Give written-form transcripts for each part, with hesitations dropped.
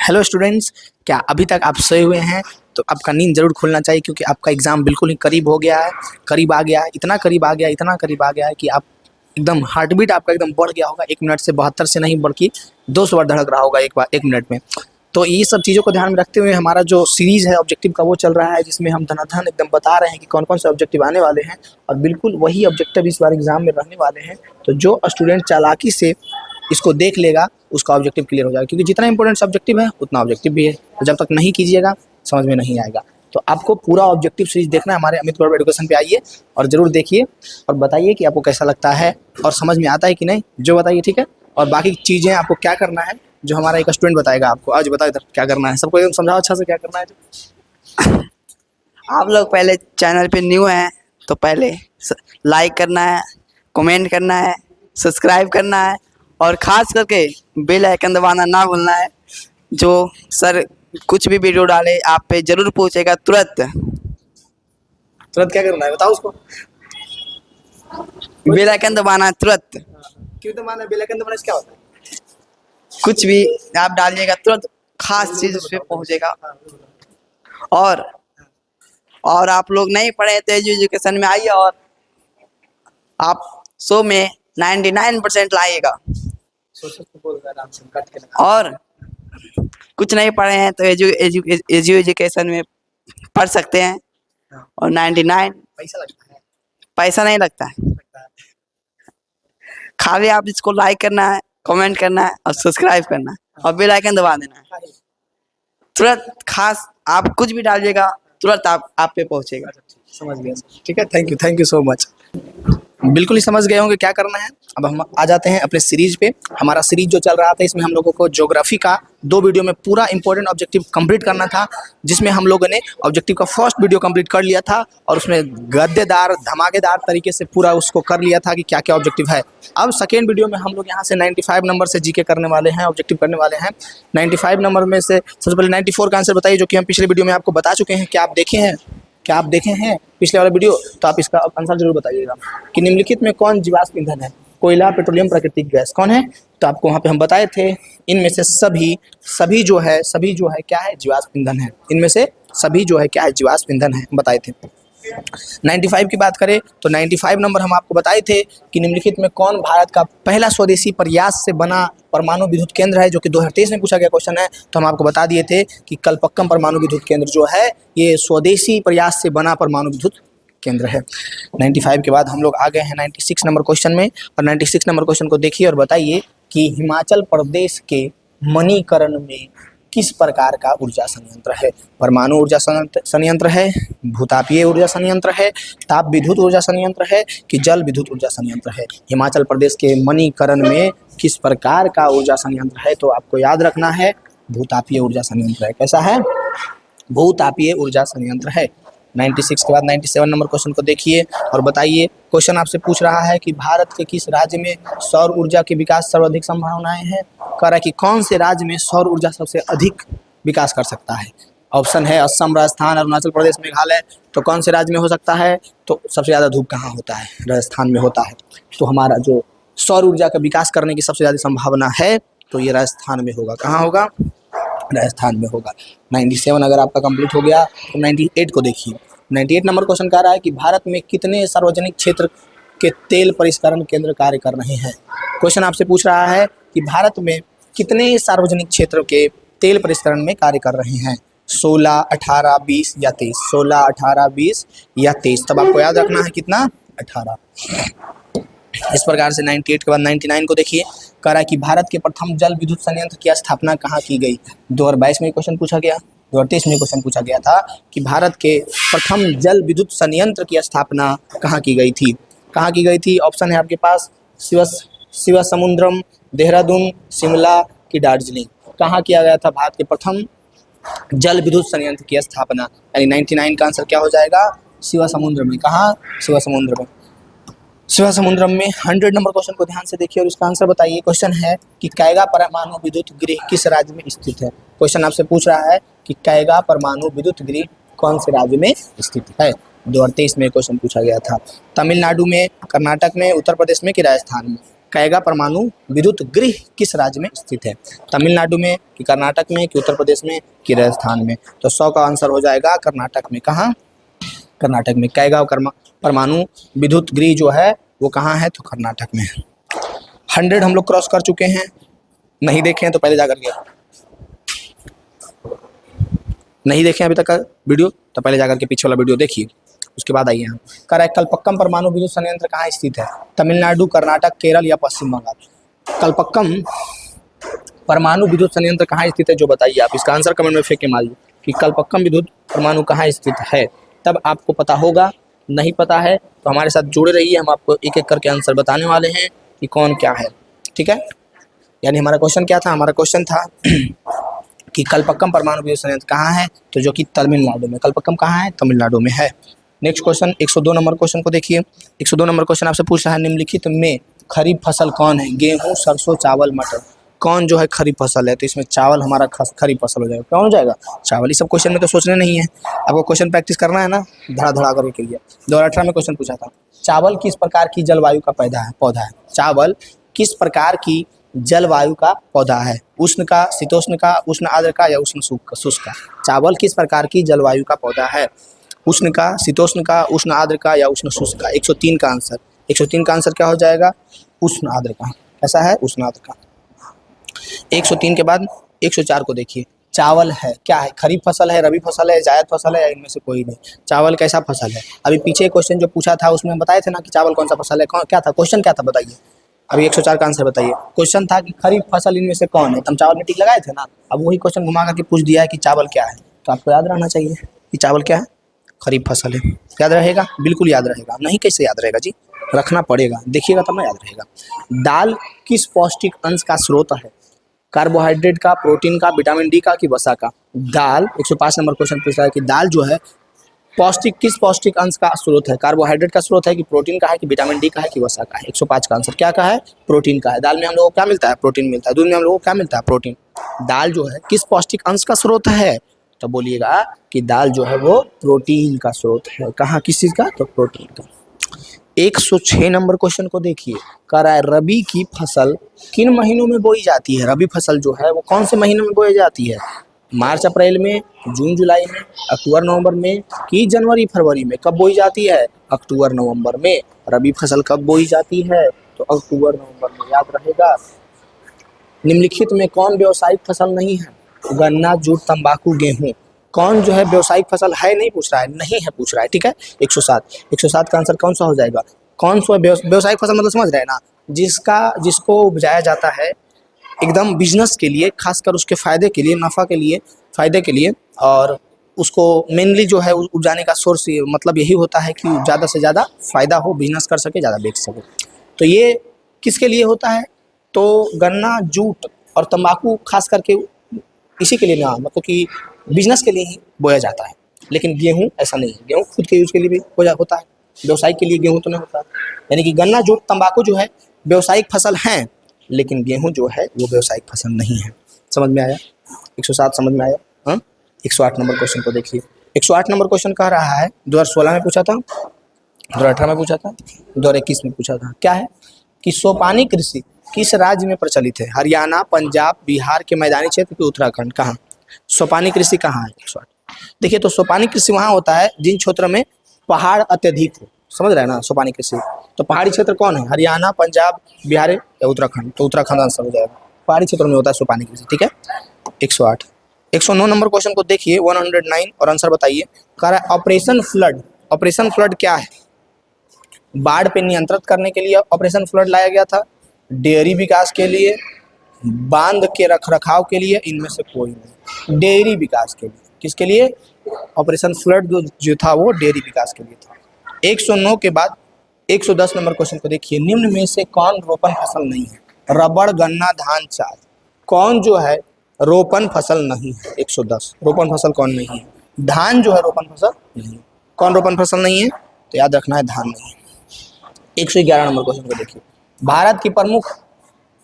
Hello students, क्या अभी तक आप सोए हुए हैं? तो आपका नींद जरूर खुलना चाहिए क्योंकि आपका एग्ज़ाम बिल्कुल ही करीब हो गया है, करीब आ गया है, इतना करीब आ गया है, इतना करीब आ गया है कि आप एकदम हार्ट बीट आपका एकदम बढ़ गया होगा। 1 मिनट से 72 से नहीं बल्कि 200 बार धड़क रहा होगा एक बार 1 मिनट में। तो ये सब चीज़ों को ध्यान में रखते हुए हमारा जो सीरीज़ है ऑब्जेक्टिव का वो चल रहा है, जिसमें हम धनाधन एकदम बता रहे हैं कि कौन-कौन से ऑब्जेक्टिव आने वाले हैं और बिल्कुल वही ऑब्जेक्टिव इस बार एग्ज़ाम में रहने वाले हैं। तो जो स्टूडेंट चालाकी से इसको देख लेगा उसका ऑब्जेक्टिव क्लियर हो जाएगा, क्योंकि जितना इंपॉर्टेंट सब्जेक्टिव है उतना ऑब्जेक्टिव भी है। तो जब तक नहीं कीजिएगा समझ में नहीं आएगा। तो आपको पूरा ऑब्जेक्टिव सीरीज देखना है, हमारे अमित गौरव एजुकेशन पे आइए और ज़रूर देखिए और बताइए कि आपको कैसा लगता है और समझ में आता है कि नहीं, जो बताइए, ठीक है। और बाकी चीज़ें आपको क्या करना है जो हमारा एक स्टूडेंट बताएगा आपको। आज बताओ इधर क्या करना है, सबको एकदम समझाओ अच्छा से क्या करना है। आप लोग पहले चैनल पे न्यू हैं तो पहले लाइक करना है, कमेंट करना है, सब्सक्राइब करना है और ख़ास करके बेल आइकन दबाना ना भूलना है। जो सर कुछ भी वीडियो डाले आप पे ज़रूर पहुंचेगा तुरंत। तुरंत क्या करना है बताओ उसको। बेल आइकन दबाना है तुरंत। क्यों दबाना है? बेल आइकन दबाने से क्या होता है? कुछ भी आप डालिएगा तुरंत खास चीज़ उस पर पहुँचेगा। और आप लोग नहीं पढ़े तो एजुकेशन में आइए और आप 100 में 99% लाइएगा। और कुछ नहीं पढ़े हैं तो एजुकेशन में पढ़ सकते हैं और 99 पैसा लगता है? पैसा नहीं लगता है। खाली आप इसको लाइक करना है, कमेंट करना है और सब्सक्राइब करना है और बेल आइकन दबा देना है तुरंत। खास आप कुछ भी डालिएगा तुरंत आप पे पहुंचेगा। समझ गया सर, ठीक है, थैंक यू सो मच। बिल्कुल ही समझ गए होंगे क्या करना है। अब हम आ जाते हैं अपने सीरीज पे। हमारा सीरीज जो चल रहा था इसमें हम लोगों को ज्योग्राफी का 2 वीडियो में पूरा इंपॉर्टेंट ऑब्जेक्टिव कंप्लीट करना था, जिसमें हम लोगों ने ऑब्जेक्टिव का फर्स्ट वीडियो कंप्लीट कर लिया था और उसमें गद्देदार धमाकेदार तरीके से पूरा उसको कर लिया था कि क्या क्या ऑब्जेक्टिव है। अब सेकेंड वीडियो में हम लोग यहाँ से 95 नंबर से जीके करने वाले हैं, ऑब्जेक्टिव करने वाले हैं। 95 नंबर में से सबसे पहले 94 का आंसर बताइए, जो कि हम पिछले वीडियो में आपको बता चुके हैं। क्या आप देखे हैं पिछले वाला वीडियो? तो आप इसका आंसर जरूर बताइएगा कि निम्नलिखित में कौन जीवाश्म ईंधन है? कोयला, पेट्रोलियम, प्राकृतिक गैस कौन है? तो आपको वहाँ पे हम बताए थे इनमें से सभी जो है क्या है? जीवाश्म ईंधन है। इनमें से सभी जो है क्या है? जीवाश्म ईंधन है, बताए थे। 95 की बात करें तो 95 नंबर हम आपको बताए थे कि निम्नलिखित में कौन भारत का पहला स्वदेशी प्रयास से बना परमाणु विद्युत केंद्र है, जो कि 2023 में पूछा गया क्वेश्चन है। तो हम आपको बता दिए थे कि कलपक्कम परमाणु विद्युत केंद्र जो है ये स्वदेशी प्रयास से बना परमाणु विद्युत केंद्र है। 95 के बाद हम लोग आ गए हैं 96 नंबर क्वेश्चन में, और 96 नंबर क्वेश्चन को देखिए और बताइए कि हिमाचल प्रदेश के मणिकर्ण में किस प्रकार का ऊर्जा संयंत्र है? परमाणु ऊर्जा संयंत्र है, भूतापीय ऊर्जा संयंत्र है, ताप विद्युत ऊर्जा संयंत्र है कि जल विद्युत ऊर्जा संयंत्र है? हिमाचल प्रदेश के मणिकर्ण में किस प्रकार का ऊर्जा संयंत्र है? तो आपको याद रखना है भूतापीय ऊर्जा संयंत्र है। कैसा है? भूतापीय ऊर्जा संयंत्र है। 96 के बाद 97 नंबर क्वेश्चन को देखिए और बताइए। क्वेश्चन आपसे पूछ रहा है कि भारत के किस राज्य में सौर ऊर्जा के विकास सर्वाधिक संभावनाएं हैं? कह रहा है कि कौन से राज्य में सौर ऊर्जा सबसे अधिक विकास कर सकता है? ऑप्शन है असम, राजस्थान, अरुणाचल प्रदेश, मेघालय। तो कौन से राज्य में हो सकता है? तो सबसे ज़्यादा धूप कहाँ होता है? राजस्थान में होता है। तो हमारा जो सौर ऊर्जा का विकास करने की सबसे ज़्यादा संभावना है तो ये राजस्थान में होगा। कहाँ होगा? राजस्थान में होगा। 97 अगर आपका कंप्लीट हो गया तो 98 को देखिए। 98 नंबर क्वेश्चन कह रहा है कि भारत में कितने सार्वजनिक क्षेत्र के तेल परिष्करण केंद्र कार्य कर रहे हैं? क्वेश्चन आपसे पूछ रहा है कि भारत में कितने सार्वजनिक क्षेत्र के तेल परिष्करण में कार्य कर रहे हैं? 16, 18, 20 या 23? 16, 18, 20 या 23? तब आपको याद रखना है कितना? 18। इस प्रकार से 98 के बाद 99 को देखिए। कह रहा है कि भारत के प्रथम जल विद्युत संयंत्र की स्थापना कहाँ की गई? 2022 में क्वेश्चन पूछा गया, 2023 में क्वेश्चन पूछा गया था कि भारत के प्रथम जल विद्युत संयंत्र की स्थापना कहाँ की गई थी? कहाँ की गई थी? ऑप्शन है आपके पास शिवासमुद्रम, देहरादून, शिमला की दार्जिलिंग। कहाँ किया गया था भारत के प्रथम जल विद्युत संयंत्र की स्थापना? यानी 99 का आंसर क्या हो जाएगा? शिवासमुद्र में। कहाँ? शिवासमुद्र में। शिवासमुद्रम में 100 नंबर क्वेश्चन को ध्यान से देखिए और इसका आंसर बताइए। क्वेश्चन है कि कैगा परमाणु विद्युत गृह किस राज्य में स्थित है? क्वेश्चन आपसे पूछ रहा है कि कैगा परमाणु विद्युत गृह कौन से राज्य में स्थित है? 2023 में क्वेश्चन पूछा गया था। तमिलनाडु में, कर्नाटक में, उत्तर प्रदेश में कि राजस्थान में? कैगा परमाणु विद्युत गृह किस राज्य में स्थित है? तमिलनाडु में कि कर्नाटक में कि उत्तर प्रदेश में कि राजस्थान में? तो 100 का आंसर हो जाएगा कर्नाटक में। कहाँ? कर्नाटक में। कैगा परमाणु विद्युत गृह जो है वो कहाँ है? तो कर्नाटक में है। 100 हम लोग क्रॉस कर चुके हैं। नहीं देखे हैं तो पहले जाकर के, नहीं देखे अभी तक का वीडियो तो पहले जाकर के पीछे वाला वीडियो देखिए, उसके बाद आइए हम। कह रहा है कल्पक्कम परमाणु विद्युत संयंत्र कहाँ स्थित है? तमिलनाडु, कर्नाटक, केरल या पश्चिम बंगाल? कल्पक्कम परमाणु विद्युत संयंत्र कहाँ स्थित है जो बताइए आप। इसका आंसर कमेंट में फेंक के मारिए कि कल्पक्कम विद्युत परमाणु कहाँ स्थित है, तब आपको पता होगा। नहीं पता है तो हमारे साथ जुड़े रहिए, हम आपको एक एक करके आंसर बताने वाले हैं कि कौन क्या है। ठीक है, यानी हमारा क्वेश्चन क्या था? हमारा क्वेश्चन था कि कल्पक्कम परमाणु विद्युत संयंत्र कहाँ है, तो जो कि तमिलनाडु में। कल्पक्कम कहाँ है? तमिलनाडु में है। नेक्स्ट क्वेश्चन 102 नंबर क्वेश्चन को देखिए। 102 नंबर क्वेश्चन आपसे पूछ रहा है निम्नलिखित में खरीफ फसल कौन है? गेहूं, सरसों, चावल, मटर। कौन जो है खरीफ फसल है? तो इसमें चावल हमारा खरीफ फसल हो जाएगा। कौन हो जाएगा? चावल। इस सब क्वेश्चन में तो सोचने नहीं है, आपको क्वेश्चन प्रैक्टिस करना है ना, धड़ा धड़ा करने के लिए। 2018 में क्वेश्चन पूछा था, चावल किस प्रकार की जलवायु का पौधा है? चावल किस प्रकार की जलवायु का पौधा है? उष्ण का, शीतोष्ण का, उष्ण आर्द्र का या उष्ण शुष्क का? चावल किस प्रकार की जलवायु का पौधा है? उष्ण का, शीतोष्ण का, उष्ण आर्द्र का या उष्ण शुष्क का? 103 का आंसर, 103 का आंसर क्या हो जाएगा? उष्ण आर्द्र का। कैसा है? उष्ण आर्द्र का। 103 के बाद 104 को देखिए। चावल है क्या है? खरीफ फसल है, रबी फसल है, जायद फसल है या इनमें से कोई नहीं? चावल कैसा फसल है? अभी पीछे क्वेश्चन जो पूछा था उसमें बताए थे ना कि चावल कौन सा फसल है। क्या था क्वेश्चन, क्या था बताइए। अभी 104 का आंसर बताइए। क्वेश्चन था कि खरीफ फसल इनमें से कौन है, तो हम चावल में टिक लगाए थे ना। अब वही क्वेश्चन घुमा करके पूछ दिया है कि चावल क्या है, तो आपको याद रहना चाहिए कि चावल क्या है? खरीफ फसल है। याद रहेगा? बिल्कुल याद रहेगा। नहीं कैसे याद रहेगा जी, रखना पड़ेगा, देखिएगा तब ना याद रहेगा। दाल किस पौष्टिक अंश का स्रोत है? कार्बोहाइड्रेट का, प्रोटीन का, विटामिन डी का कि वसा का? दाल 105 नंबर क्वेश्चन पूछ रहा है कि दाल जो है किस पौष्टिक अंश का स्रोत है? कार्बोहाइड्रेट का स्रोत है कि प्रोटीन का है कि विटामिन डी का है कि वसा का है? 105 का आंसर क्या का है? प्रोटीन का है। दाल में हम लोगों को क्या मिलता है? प्रोटीन मिलता है। दूध में हम लोगों को क्या मिलता है? प्रोटीन। दाल जो है किस पौष्टिक अंश का स्रोत है? तो बोलिएगा कि दाल जो है वो प्रोटीन का स्रोत है। कहाँ, किस चीज़ का? तो प्रोटीन का। 106 नंबर क्वेश्चन को देखिए। कह रहा है रबी की फसल किन महीनों में बोई जाती है? रबी फसल जो है वो कौन से महीनों में बोई जाती है? मार्च अप्रैल में, जून जुलाई में, अक्टूबर नवंबर में कि जनवरी फरवरी में? कब बोई जाती है? अक्टूबर नवंबर में। रबी फसल कब बोई जाती है? तो अक्टूबर नवंबर में। याद रहेगा। निम्नलिखित में कौन व्यावसायिक फसल नहीं है? गन्ना, जूट, तंबाकू, गेहूं। कौन जो है व्यावसायिक फसल है? नहीं पूछ रहा है, नहीं है पूछ रहा है। ठीक है, 107 का आंसर कौन सा हो जाएगा? कौन सा व्यावसायिक फसल मतलब समझ रहे हैं ना, जिसको उपजाया जाता है एकदम बिजनेस के लिए, खासकर उसके फायदे के लिए, नफा के लिए, फायदे के लिए, और उसको मेनली जो है उपजाने का सोर्स मतलब यही होता है कि ज़्यादा से ज़्यादा फायदा हो, बिजनेस कर सके, ज़्यादा बेच सके। तो ये किसके लिए होता है? तो गन्ना, जूट और तंबाकू खास करके इसी के लिए ना, मतलब कि बिजनेस के लिए ही बोया जाता है। लेकिन गेहूं ऐसा नहीं है, गेहूं खुद के यूज के लिए भी होता है, व्यवसाय के लिए गेहूं तो नहीं होता। यानी कि गन्ना, जूट, तंबाकू जो है व्यावसायिक फसल हैं, लेकिन गेहूं जो है वो व्यावसायिक फसल नहीं है। समझ में आया? 107 समझ में आया? हाँ। 108 नंबर क्वेश्चन को देखिए। 108 नंबर क्वेश्चन कह रहा है 2016 में पूछा था, 2018 में पूछा था, 2021 में पूछा था। क्या है कि सोपानी कृषि किस राज्य में प्रचलित है? हरियाणा, पंजाब, बिहार के मैदानी क्षेत्र के उत्तराखंड? कहाँ सोपानी कृषि कहाँ है? 108। देखिए, तो सोपानी कृषि वहाँ होता है जिन क्षेत्रों में पहाड़ अत्यधिक हो। समझ रहे हैं ना? सोपानी कृषि तो पहाड़ी क्षेत्र कौन है? हरियाणा, पंजाब, बिहार या उत्तराखंड? तो उत्तराखंड आंसर हो जाएगा। पहाड़ी क्षेत्रों में होता है सोपानी कृषि। ठीक है, 108। 109 नंबर क्वेश्चन को देखिए, 109 और आंसर बताइए। कह रहा है ऑपरेशन फ्लड। ऑपरेशन फ्लड क्या है? बाढ़ पे नियंत्रित करने के लिए ऑपरेशन फ्लड लाया गया था, डेयरी विकास के लिए, बांध के रखरखाव के लिए, इनमें से कोई नहीं। डेयरी विकास के लिए। किसके लिए? ऑपरेशन फ्लड जो था वो डेयरी विकास के लिए था। 109 के बाद 110 नंबर क्वेश्चन को देखिए। निम्न में से कौन रोपण फसल नहीं है? रबड़, गन्ना, धान, चाय। कौन जो है रोपण फसल नहीं है? 110 रोपण फसल कौन नहीं है? धान जो है रोपण फसल नहीं है। कौन रोपण फसल नहीं है? तो याद रखना है, धान नहीं है। 111 नंबर क्वेश्चन को देखिए। भारत की प्रमुख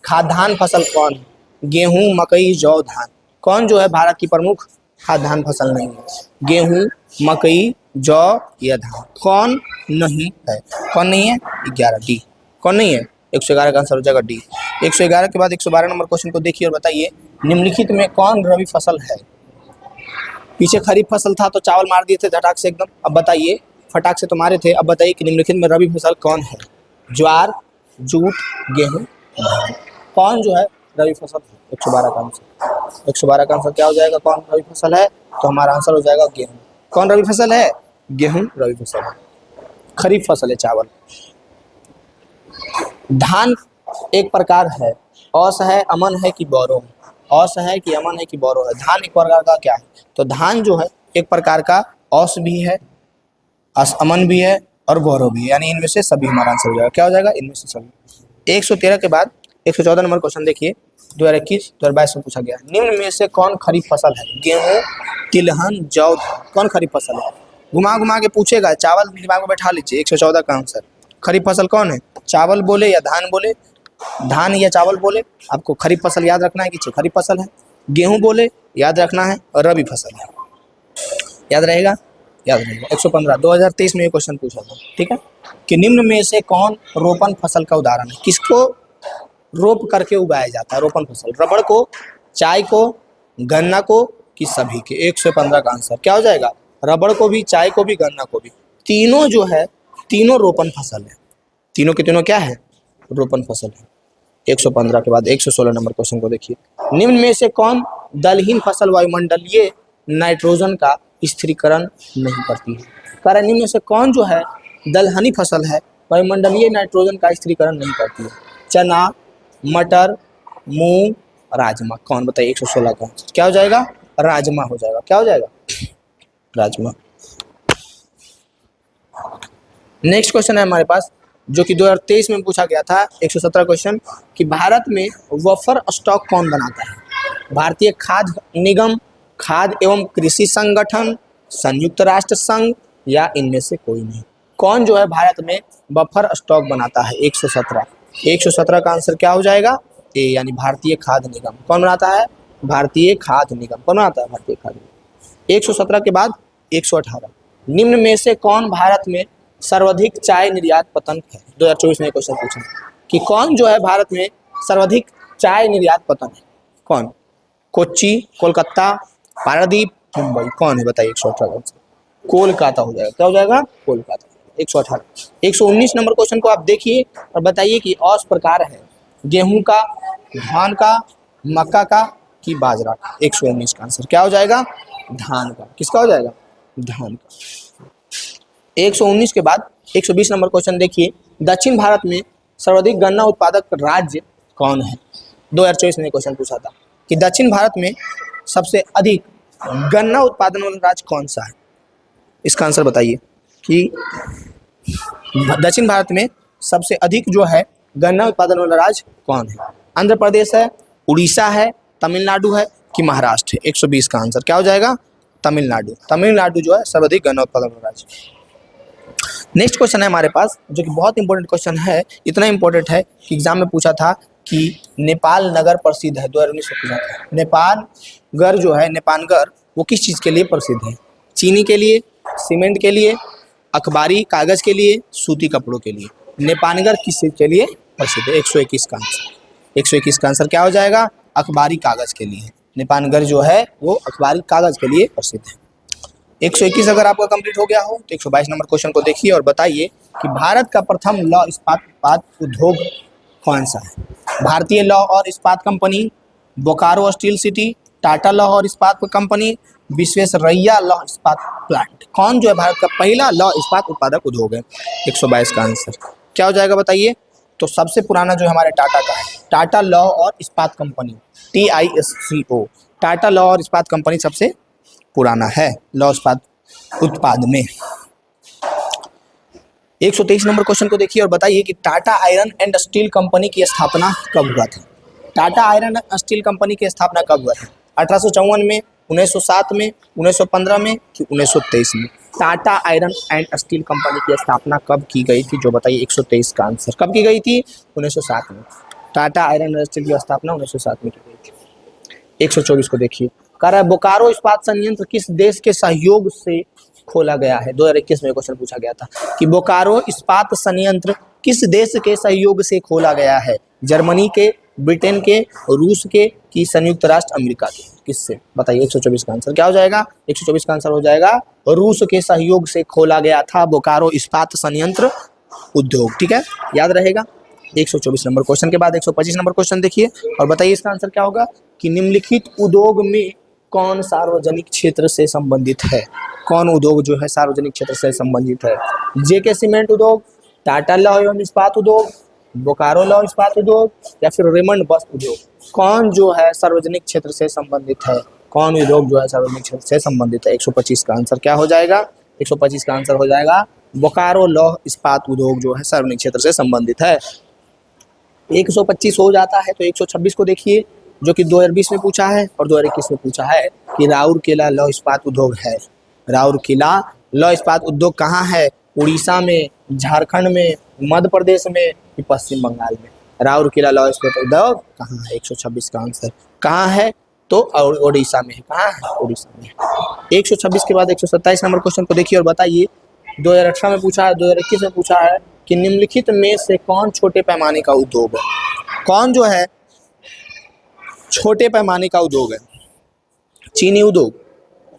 खाद्यान्न फसल कौन है? गेहूं, मकई, जौ, धान। कौन जो है भारत की प्रमुख खाद्यान्न फसल नहीं है? गेहूं, मकई, जौ या धान? कौन नहीं है? कौन नहीं है? 11 डी। कौन नहीं है? 111 का आंसर हो जाएगा डी। 111 के बाद 112 नंबर क्वेश्चन को देखिए और बताइए निम्नलिखित में कौन रबी फसल है। पीछे खरीफ फसल था तो चावल मार दिए थे झटाक से एकदम, अब बताइए फटाक से तो मारे थे, अब बताइए कि निम्नलिखित में रबी फसल कौन है। ज्वार, जूट, गेहूं, धान, कौन जो है रबी फसल है। 112 का आंसर, 112 का आंसर क्या हो जाएगा, कौन रबी फसल है, तो हमारा आंसर हो जाएगा गेहूं। कौन रबी फसल है, गेहूं रबी फसल है। खरीफ फसल है चावल। धान एक प्रकार है, औस है, अमन है कि बोरो है। औस है कि अमन है कि बोरो है। धान एक प्रकार का क्या है, तो धान जो है एक प्रकार का औस भी है, अमन भी है और गौरव भी है, यानी इनमें से सभी हमारा आंसर हो जाएगा। क्या हो जाएगा, इनमें से सभी। 113 के बाद 114 नंबर क्वेश्चन देखिए, 2021-2022 में पूछा गया निम्न में से कौन खरीफ फसल है। गेहूं, तिलहन, जौ, कौन खरीफ फसल है। घुमा घुमा के पूछेगा, चावल दिमाग में बैठा लीजिए। 114 का आंसर खरीफ फसल कौन है, चावल बोले या धान बोले, धान या चावल बोले, आपको खरीफ फसल याद रखना है कि खरीफ फसल है। गेहूं बोले याद रखना है, और रबी फसल है, याद रहेगा, याद रहेगा। 115 2023 में ये क्वेश्चन पूछा था, ठीक है, कि निम्न में से कौन रोपण फसल का उदाहरण है। किसको रोप करके उगाया जाता है रोपण फसल, रबड़ को, चाय को, गन्ना को, कि सभी के। 115 का आंसर क्या हो जाएगा, रबड़ को भी, चाय को भी, गन्ना को भी, तीनों जो है तीनों रोपण फसल है। तीनों के तीनों क्या है, रोपण फसल है। 115 के बाद 116 नंबर क्वेश्चन को देखिए, निम्न में से कौन दलहीन फसल वायुमंडलीय नाइट्रोजन का स्थिरीकरण नहीं करती है। कारण निम्न में से कौन जो है दलहनी फसल है वायुमंडलीय नाइट्रोजन का स्थिरीकरण नहीं करती है। चना, मटर, मूंग, राजमा, कौन बताइए। 116 का क्या हो जाएगा, राजमा हो जाएगा। क्या हो जाएगा, राजमा। नेक्स्ट क्वेश्चन है हमारे पास जो कि 2023 में पूछा गया था, 117 क्वेश्चन, कि भारत में बफर स्टॉक कौन बनाता है। भारतीय खाद्य निगम, खाद्य एवं कृषि संगठन, संयुक्त राष्ट्र संघ, या इनमें से कोई नहीं। कौन जो है भारत में बफर स्टॉक बनाता है। 117 का आंसर क्या हो जाएगा, ए, यानी भारतीय खाद्य निगम। कौन बनाता है, भारतीय खाद्य निगम। कौन बनाता है, भारतीय खाद्य निगम। 117 के बाद 118, निम्न में से कौन भारत में सर्वाधिक चाय निर्यात पतन है। 2024 में क्वेश्चन पूछा कि कौन जो है भारत में सर्वाधिक चाय निर्यात पतन है। कौन, कोच्चि, कोलकाता, पारादीप, मुंबई, कौन है बताइए। 118 कोलकाता हो जाएगा। क्या हो जाएगा, कोलकाता। 118 119 नंबर क्वेश्चन को आप देखिए और बताइए कि औस प्रकार है गेहूं का, धान का, मक्का का, कि बाजरा का। 119 का आंसर क्या हो जाएगा, धान का। किसका हो जाएगा, धान का। 119 के बाद 120 नंबर क्वेश्चन देखिए, दक्षिण भारत में सर्वाधिक गन्ना उत्पादक राज्य कौन है। 2024 में क्वेश्चन पूछा था कि दक्षिण भारत में सबसे अधिक गन्ना उत्पादन वाला राज्य कौन सा है। इसका आंसर बताइए कि दक्षिण भारत में सबसे अधिक जो है गन्ना उत्पादन वाला राज्य कौन है। आंध्र प्रदेश है, उड़ीसा है, तमिलनाडु है, कि महाराष्ट्र है। 120 का आंसर क्या हो जाएगा, तमिलनाडु। तमिलनाडु जो है सर्वाधिक गन्ना उत्पादन वाला राज्य। नेक्स्ट क्वेश्चन है हमारे पास जो कि बहुत इंपॉर्टेंट क्वेश्चन है, इतना इंपॉर्टेंट है कि एग्जाम में पूछा था कि नेपाल नगर प्रसिद्ध है। 2019 में पूछा था नेपालगर जो है, नेपालगर वो किस चीज़ के लिए प्रसिद्ध है। चीनी के लिए, सीमेंट के लिए, अखबारी कागज़ के लिए, सूती कपड़ों के लिए। नेपालगर किस चीज़ के लिए प्रसिद्ध है। 121 का आंसर, 121 का आंसर क्या हो जाएगा, अखबारी कागज़ के लिए। नेपालगर जो है वो अखबारी कागज़ के लिए प्रसिद्ध है। 121 अगर आपका कंप्लीट हो गया हो तो 122 नंबर क्वेश्चन को देखिए और बताइए कि भारत का प्रथम लौह इस्पात उत्पाद उद्योग कौन सा है। भारतीय लौह और इस्पात company, Bokaro steel city, Tata लौह और इस्पात कंपनी, विश्वेश्वरैया लौह इस्पात प्लांट। कौन जो है भारत का पहला लौह इस्पात उत्पादक उद्योग है। 122 का आंसर क्या हो जाएगा बताइए। तो सबसे पुराना जो हमारे टाटा का है, टाटा लौह और इस्पात कंपनी, TISCO, टाटा लौह और इस्पात कंपनी सबसे पुराना है लौह इस्पात उत्पाद में। 123 नंबर क्वेश्चन को देखिए और बताइए कि Tata iron and steel company की स्थापना कब हुआ था। Tata iron and steel company की स्थापना कब हुआ था। 1854 में, 1907 में, 1915 में, कि 1923 में। Tata iron and steel company की स्थापना कब की गई थी, जो बताइए। 123 का आंसर कब की गई थी, 1907 में। टाटा आयरन एंड स्टील की स्थापना 1907 में की गई थी। 124 को देखिए, कह रहा है बोकारो इस्पात संयंत्र किस देश के सहयोग से खोला गया है? 2021 में क्वेश्चन पूछा गया था कि बोकारो इस्पात संयंत्र किस देश के सहयोग से खोला गया है? जर्मनी के, ब्रिटेन के, रूस के कि संयुक्त राष्ट्र अमेरिका के? किससे? बताइए। 124 का आंसर क्या हो जाएगा? 124 का आंसर हो जाएगा रूस के सहयोग से खोला गया था बोकारो इस्पात संयंत्र उद्योग। ठीक है, याद रहेगा। 124 नंबर क्वेश्चन के बाद 125 नंबर क्वेश्चन देखिए और बताइए इसका आंसर क्या होगा कि निम्नलिखित उद्योग में कौन सार्वजनिक क्षेत्र से संबंधित है? कौन उद्योग जो है सार्वजनिक क्षेत्र से संबंधित है? जेके सीमेंट उद्योग, टाटा लौह एवं इस्पात उद्योग, बोकारो लौह इस्पात उद्योग या फिर रेमंड बस उद्योग? कौन जो है सार्वजनिक क्षेत्र से संबंधित है? कौन उद्योग जो है सार्वजनिक क्षेत्र से संबंधित है? 125 का आंसर क्या हो जाएगा? 125 का आंसर हो जाएगा बोकारो लौह इस्पात उद्योग जो है सार्वजनिक क्षेत्र से संबंधित है। 125 हो जाता है तो 126 को देखिए जो कि 2020 में पूछा है और 2021 में पूछा है कि राउरकेला लौह इस्पात उद्योग है। राउरकेला लौह इस्पात उद्योग कहाँ है? उड़ीसा में, झारखंड में, मध्य प्रदेश में कि पश्चिम बंगाल में? राउरकेला लौह इस्पात उद्योग कहाँ है? 126 का आंसर कहाँ है? तो उड़ीसा में है। कहाँ है? उड़ीसा में। 126 के बाद 127 नंबर क्वेश्चन को देखिए और बताइए 2018 में पूछा है, 2021 में पूछा है कि निम्नलिखित में से कौन छोटे पैमाने का उद्योग है? कौन जो है छोटे पैमाने का उद्योग है? चीनी उद्योग,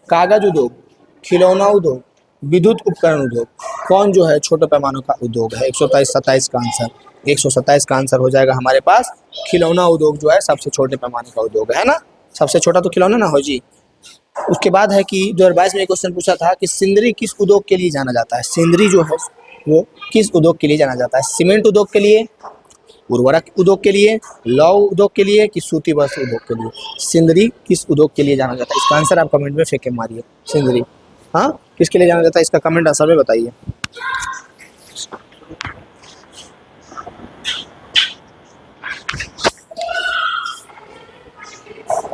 कागज उद्योग, खिलौना उद्योग, विद्युत उपकरण उद्योग? कौन जो है छोटे पैमाने का उद्योग है? 127 का आंसर 127 का आंसर हो जाएगा हमारे पास खिलौना उद्योग जो है सबसे छोटे पैमाने का उद्योग है ना। सबसे छोटा तो खिलौना ना हो जी। उसके बाद है कि 2022 में एक क्वेश्चन पूछा था कि सिंदरी किस उद्योग के लिए जाना जाता है? सिंदरी जो है वो किस उद्योग के लिए जाना जाता है? सीमेंट उद्योग के लिए, उर्वरक उद्योग के लिए, लौह उद्योग के लिए कि सूती वस्त्र उद्योग के लिए? सिंदरी किस उद्योग के लिए जाना जाता है? इसका आंसर आप कमेंट में फेंक के मारिए। सिंदरी हाँ किसके लिए जाना जाता है? इसका कमेंट आंसर में बताइए।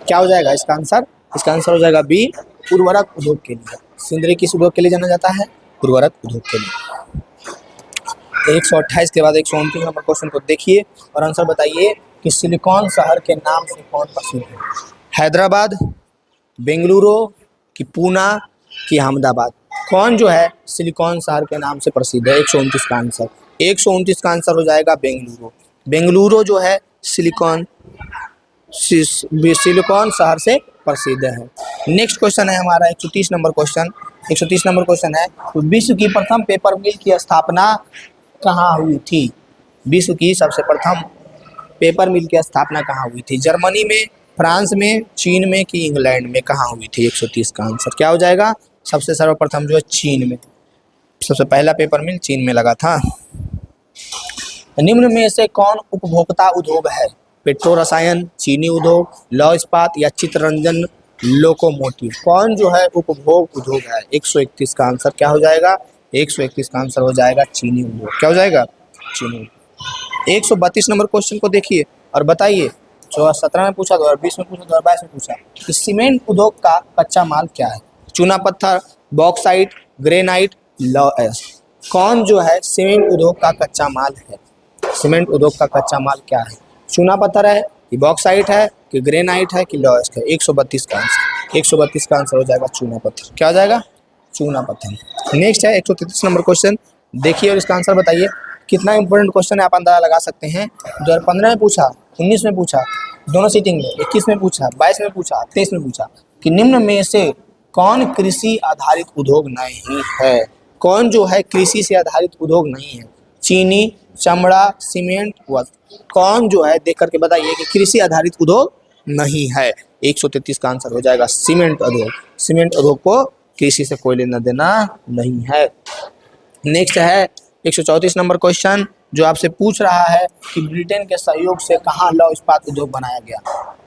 क्या हो जाएगा इसका आंसर? इसका आंसर हो जाएगा बी, उर्वरक उद्योग के लिए। सिंदरी किस उद्योग के लिए जाना जाता है? उर्वरक उद्योग के लिए। 128 के बाद 129 नंबर क्वेश्चन को देखिए और आंसर बताइए कि सिलिकॉन शहर के नाम से कौन प्रसिद्ध है? हैदराबाद, बेंगलुरु कि पूना कि अहमदाबाद? कौन जो है सिलिकॉन शहर के नाम से प्रसिद्ध है? 129 का आंसर 129 का आंसर हो जाएगा बेंगलुरु। बेंगलुरु जो है सिलिकॉन शहर से प्रसिद्ध है। नेक्स्ट क्वेश्चन है हमारा 130 नंबर क्वेश्चन। 130 नंबर क्वेश्चन है विश्व की प्रथम पेपर मिल की स्थापना कहाँ हुई थी? विश्व की सबसे प्रथम पेपर मिल की स्थापना कहाँ हुई थी? जर्मनी में, फ्रांस में, चीन में कि इंग्लैंड में? कहाँ हुई थी? 130 का आंसर क्या हो जाएगा? सबसे सर्वप्रथम जो है चीन में। सबसे पहला पेपर मिल चीन में लगा था। निम्न में से कौन उपभोक्ता उद्योग है? पेट्रो रसायन, चीनी उद्योग, लौह इस्पात या चित्ररंजन लोकोमोटिव? कौन जो है उपभोग उद्योग है? 131 का आंसर क्या हो जाएगा? 131 का आंसर हो जाएगा चीनी उद्योग। क्या हो जाएगा? चीनी। 132 नंबर क्वेश्चन को देखिए और बताइए 2017 में पूछा, 2020 में पूछा, 2022 में पूछा कि सीमेंट उद्योग का कच्चा माल क्या है? चूना पत्थर, बॉक्साइट, ग्रेनाइट, लौह एस्क? कौन जो है सीमेंट उद्योग का कच्चा माल है? सीमेंट उद्योग का कच्चा माल क्या है? चूना पत्थर है कि बॉक्साइट है कि ग्रेनाइट है कि लौह एस्क है? 132 का आंसर 132 का आंसर हो जाएगा चूना पत्थर। क्या हो जाएगा? चूना पत्थर। नेक्स्ट है 133 नंबर क्वेश्चन देखिए और इसका आंसर बताइए। कितना इंपॉर्टेंट क्वेश्चन है आप अंदाजा लगा सकते हैं। 2015 में पूछा, 19 में पूछा, दोनों सीटिंग में, 21 में पूछा, 22 में पूछा, 23 में पूछा कि निम्न में से कौन कृषि आधारित उद्योग नहीं है? कौन जो है कृषि से आधारित उद्योग नहीं है? चीनी, चमड़ा, सीमेंट, वस्त्र? कौन जो है देख करके बताइए कि कृषि आधारित उद्योग नहीं है? 133 का आंसर हो जाएगा सीमेंट उद्योग। सीमेंट उद्योग को कृषि से कोई लेना देना नहीं है। नेक्स्ट है 134 नंबर क्वेश्चन जो आपसे पूछ रहा है कि ब्रिटेन के सहयोग से कहाँ लौह इस्पात उद्योग बनाया गया?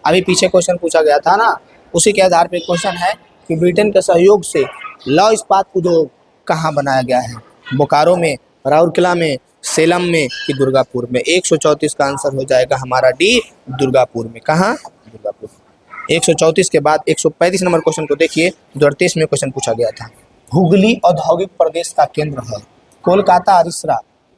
अभी पीछे क्वेश्चन पूछा गया था ना, उसी के आधार पर क्वेश्चन है कि ब्रिटेन के सहयोग से लौह इस्पात उद्योग कहाँ बनाया गया है? बोकारो में, राउरकेला में, सेलम में कि दुर्गापुर में? 134 का आंसर हो जाएगा हमारा डी, दुर्गापुर में। कहाँ? दुर्गापुर। 134 के बाद 135 नंबर क्वेश्चन को देखिए। 2038 में क्वेश्चन पूछा गया था। हुगली औद्योगिक प्रदेश का केंद्र है कोलकाता अरिसरा,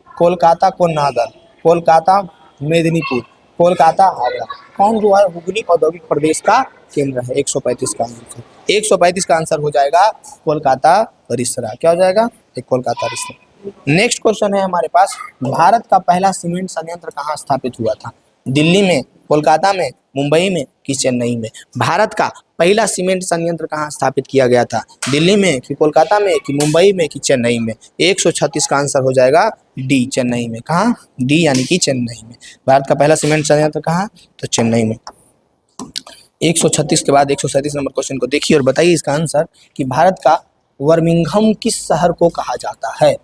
कोलकाता को नागर, कोलकाता मेदिनीपुर, कोलकाता हावड़ा? कौन जो है हुगली औद्योगिक प्रदेश का केंद्र है? 135 का आंसर, 135 का आंसर हो जाएगा कोलकाता रिसरा। क्या हो जाएगा? एक कोलकाता रिसरा। नेक्स्ट क्वेश्चन है हमारे पास, भारत का पहला सीमेंट संयंत्र कहाँ स्थापित हुआ था? दिल्ली में, कोलकाता में, मुंबई में कि चेन्नई में? भारत का पहला सीमेंट संयंत्र कहाँ स्थापित किया गया था? दिल्ली में कि कोलकाता में कि मुंबई में कि चेन्नई में? 136 का आंसर हो जाएगा डी, चेन्नई में। कहाँ? डी यानी कि चेन्नई में। भारत का पहला सीमेंट संयंत्र कहाँ? तो चेन्नई में। 136 के बाद 137 नंबर क्वेश्चन को देखिए और बताइए इसका आंसर कि भारत का बर्मिंघम किस शहर को कहा जाता है?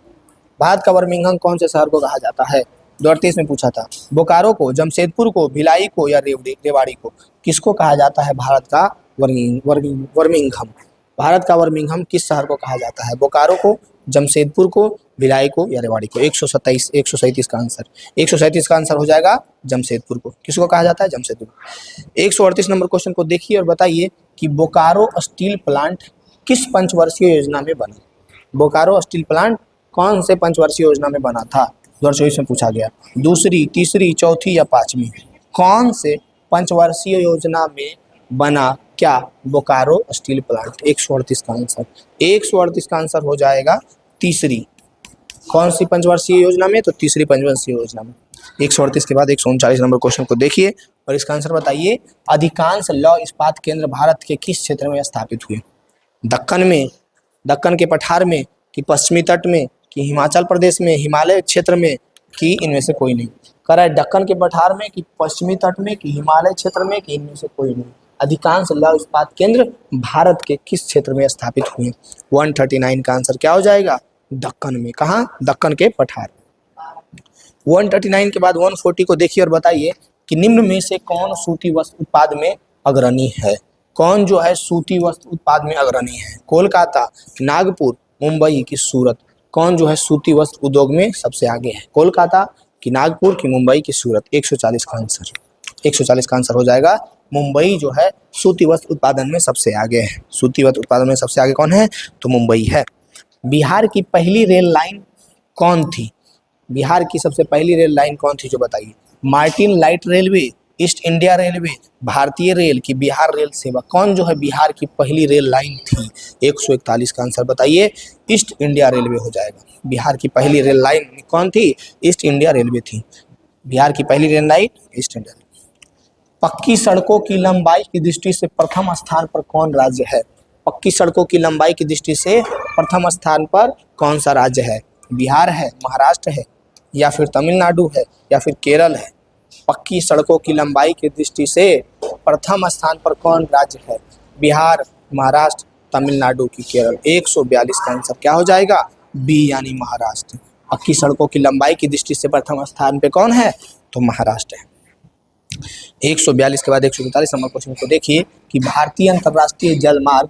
भारत का बर्मिंघम कौन से शहर को कहा जाता है? 2038 में पूछा था। बोकारो को, जमशेदपुर को, भिलाई को या रेवाड़ी को? किसको कहा जाता है भारत का बर्मिंघम? भारत का बर्मिंघम किस शहर को कहा जाता है? बोकारो को, जमशेदपुर को, भिलाई को या रेवाड़ी को? 137 का आंसर, 137 का आंसर हो जाएगा जमशेदपुर को। किसको कहा जाता है? जमशेदपुर। 138 नंबर क्वेश्चन को देखिए और बताइए कि बोकारो स्टील प्लांट किस पंचवर्षीय योजना में बना? बोकारो स्टील प्लांट कौन से पंचवर्षीय योजना में बना था? 2024 में पूछा गया। दूसरी, तीसरी, चौथी या पांचवी? कौन से पंचवर्षीय योजना में बना क्या बोकारो स्टील प्लांट? 138 का आंसर, 138 का आंसर हो जाएगा तीसरी। कौन सी पंचवर्षीय योजना में? तो तीसरी पंचवर्षीय योजना में। 138 के बाद 139 नंबर क्वेश्चन को देखिए और इसका आंसर बताइए। अधिकांश लौह इस्पात केंद्र भारत के किस क्षेत्र में स्थापित हुए? दक्कन में, दक्कन के पठार में कि पश्चिमी तट में कि हिमाचल प्रदेश में, हिमालय क्षेत्र में कि इनमें से कोई नहीं? कह रहा है दक्कन के पठार में कि पश्चिमी तट में कि हिमालय क्षेत्र में कि इनमें से कोई नहीं? अधिकांश लौह इस्पात केंद्र भारत के किस क्षेत्र में स्थापित हुए? 139 का आंसर क्या हो जाएगा? दक्कन में। कहाँ? दक्कन के पठार। 139 के बाद 140 को देखिए और बताइए कि निम्न में से कौन सूती वस्त्र उत्पाद में अग्रणी है? कौन जो है सूती वस्त्र उत्पाद में अग्रणी है? कोलकाता, नागपुर, मुंबई की सूरत? कौन जो है सूती वस्त्र उद्योग में सबसे आगे है? कोलकाता कि नागपुर की मुंबई की सूरत? 140 का आंसर, 140 का आंसर हो जाएगा मुंबई जो है सूती वस्त्र उत्पादन में सबसे आगे है। सूती वस्त्र उत्पादन में सबसे आगे कौन है? तो मुंबई है। बिहार की पहली रेल लाइन कौन थी? बिहार की सबसे पहली रेल लाइन कौन थी जो बताइए? Martin light railway, east India railway, भारतीय रेल की बिहार रेल सेवा? कौन जो है बिहार की पहली रेल लाइन थी? 141 का आंसर बताइए। ईस्ट इंडिया रेलवे हो जाएगा। बिहार की पहली रेल लाइन कौन थी? ईस्ट इंडिया रेलवे थी। बिहार की पहली रेल लाइन ईस्ट इंडिया। पक्की सड़कों की लंबाई की दृष्टि से प्रथम स्थान पर कौन राज्य है? पक्की सड़कों की लंबाई की दृष्टि से प्रथम स्थान पर कौन सा राज्य है? बिहार है, महाराष्ट्र है या फिर तमिलनाडु है या फिर केरल है? पक्की सड़कों की लंबाई की दृष्टि से प्रथम स्थान पर कौन राज्य है? बिहार, महाराष्ट्र, तमिलनाडु की केरल? 142 का आंसर क्या हो जाएगा? बी यानी महाराष्ट्र। पक्की सड़कों की लंबाई की दृष्टि से प्रथम स्थान पे कौन है? तो महाराष्ट्र है। 142 के बाद 143 नंबर क्वेश्चन को देखिए कि भारतीय अंतर्राष्ट्रीय जलमार्ग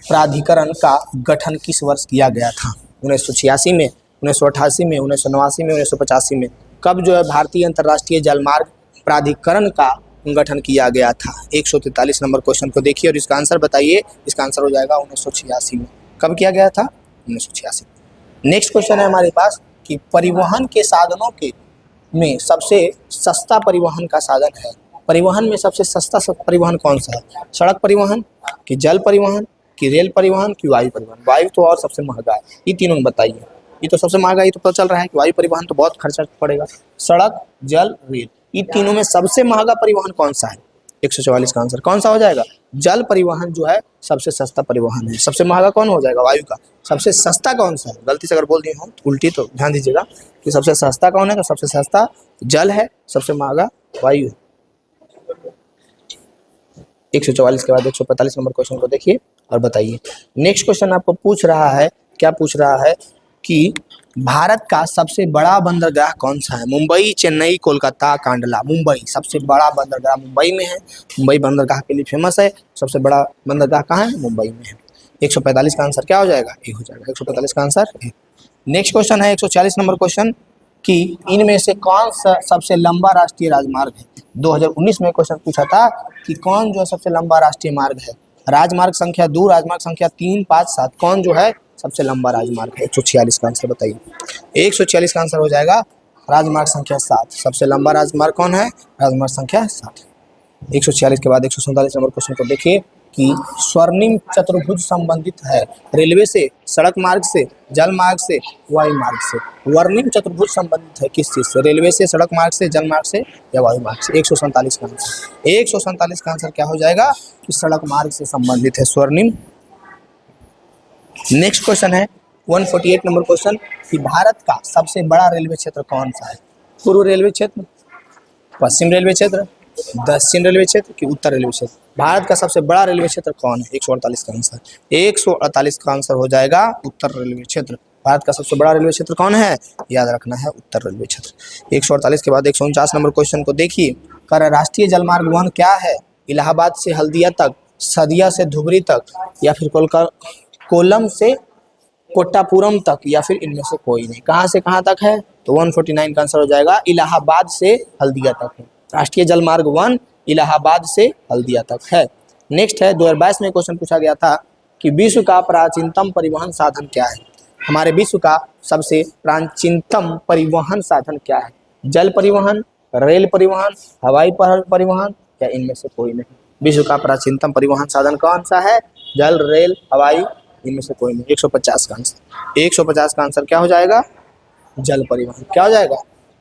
प्राधिकरण का गठन किस वर्ष किया गया था? 1986 में, 1988 में, 1989 में, 1985 में? कब जो है भारतीय अंतर्राष्ट्रीय जलमार्ग प्राधिकरण का गठन किया गया था? 143 नंबर क्वेश्चन को देखिए और इसका आंसर बताइए। इसका आंसर हो जाएगा 1986 में। कब किया गया था? 1986। नेक्स्ट क्वेश्चन है हमारे पास कि परिवहन के साधनों के में सबसे सस्ता परिवहन का साधन है? परिवहन में सबसे सस्ता परिवहन कौन सा है? सड़क परिवहन कि जल परिवहन कि रेल परिवहन कि वायु परिवहन? वायु तो और सबसे महंगा है। ये तीनों में बताइए। ये तो सबसे महंगा, ये तो पता चल रहा है कि वायु परिवहन तो बहुत खर्चा पड़ेगा। सड़क, जल, रेल, ये तीनों में सबसे महंगा परिवहन कौन सा है? 144 का आंसर कौन सा हो जाएगा? जल परिवहन जो है सबसे सस्ता परिवहन है। सबसे महंगा कौन हो जाएगा? वायु का। सबसे सस्ता कौन सा है? गलती से अगर बोल दिए हो उल्टी तो ध्यान दीजिएगा कि सबसे सस्ता कौन है? तो सबसे सस्ता जल है, सबसे महंगा वायु है। 144 के बाद 145 नंबर क्वेश्चन को देखिए और बताइए। नेक्स्ट क्वेश्चन आपको पूछ रहा है, क्या पूछ रहा है कि भारत का सबसे बड़ा बंदरगाह कौन सा है? मुंबई, चेन्नई, कोलकाता, कांडला? मुंबई सबसे बड़ा बंदरगाह मुंबई में है। मुंबई बंदरगाह के लिए फेमस है। सबसे बड़ा बंदरगाह कहाँ है? मुंबई में है। 145 का आंसर क्या हो जाएगा? ए हो जाएगा। 145 का आंसर ए। नेक्स्ट क्वेश्चन है 140 नंबर क्वेश्चन कि इनमें से कौन सा सबसे लंबा राष्ट्रीय राजमार्ग है? 2019 में क्वेश्चन पूछा था कि कौन जो है सबसे लंबा राष्ट्रीय मार्ग है? राजमार्ग संख्या 2, राजमार्ग संख्या 3, 5, 7? कौन जो है सबसे लंबा राजमार्ग है? 146 का आंसर बताइए। 146 का आंसर हो जाएगा राजमार्ग संख्या 7। सबसे लंबा राजमार्ग कौन है? राजमार्ग संख्या 7। 146 के बाद 147 नंबर क्वेश्चन को देखिए कि स्वर्णिम चतुर्भुज संबंधित है रेलवे से, सड़क मार्ग से, जल मार्ग से, वायु मार्ग से। वर्णिम चतुर्भुज संबंधित है किस चीज से? रेलवे से, सड़क मार्ग से, जल मार्ग से या वायु मार्ग से। 147 का आंसर, 147 का आंसर क्या हो जाएगा कि सड़क मार्ग से संबंधित है स्वर्णिम। नेक्स्ट क्वेश्चन है 148 नंबर क्वेश्चन कि भारत का सबसे बड़ा रेलवे क्षेत्र कौन सा है? पूर्व रेलवे क्षेत्र, पश्चिम रेलवे क्षेत्र, दक्षिण रेलवे क्षेत्र कि उत्तर रेलवे क्षेत्र। भारत का सबसे बड़ा रेलवे क्षेत्र कौन है? 148 का आंसर, 148 का आंसर हो जाएगा उत्तर रेलवे क्षेत्र। भारत का सबसे बड़ा रेलवे क्षेत्र कौन है? याद रखना है उत्तर रेलवे क्षेत्र। 148 के बाद 149 नंबर क्वेश्चन को देखिए, कर राष्ट्रीय जलमार्ग 1 क्या है? इलाहाबाद से हल्दिया तक, सदिया से धुबरी तक या फिर कोलम से कोट्टापुरम तक या फिर इनमें से कोई नहीं। कहाँ से कहाँ तक है? तो 149 का आंसर हो जाएगा इलाहाबाद से हल्दिया तक है। राष्ट्रीय जलमार्ग 1 इलाहाबाद से हल्दिया तक है। नेक्स्ट है 2022 में क्वेश्चन पूछा गया था कि विश्व का प्राचीनतम परिवहन साधन क्या है? हमारे विश्व का सबसे प्राचीनतम परिवहन साधन क्या है? जल परिवहन, रेल परिवहन, हवाई परिवहन या इनमें से कोई नहीं। विश्व का प्राचीनतम परिवहन साधन कौन सा है? जल, रेल, हवाई, इनमें से कोई नहीं। 150 का आंसर, 150 का आंसर क्या हो जाएगा? जल परिवहन। क्या हो जाएगा?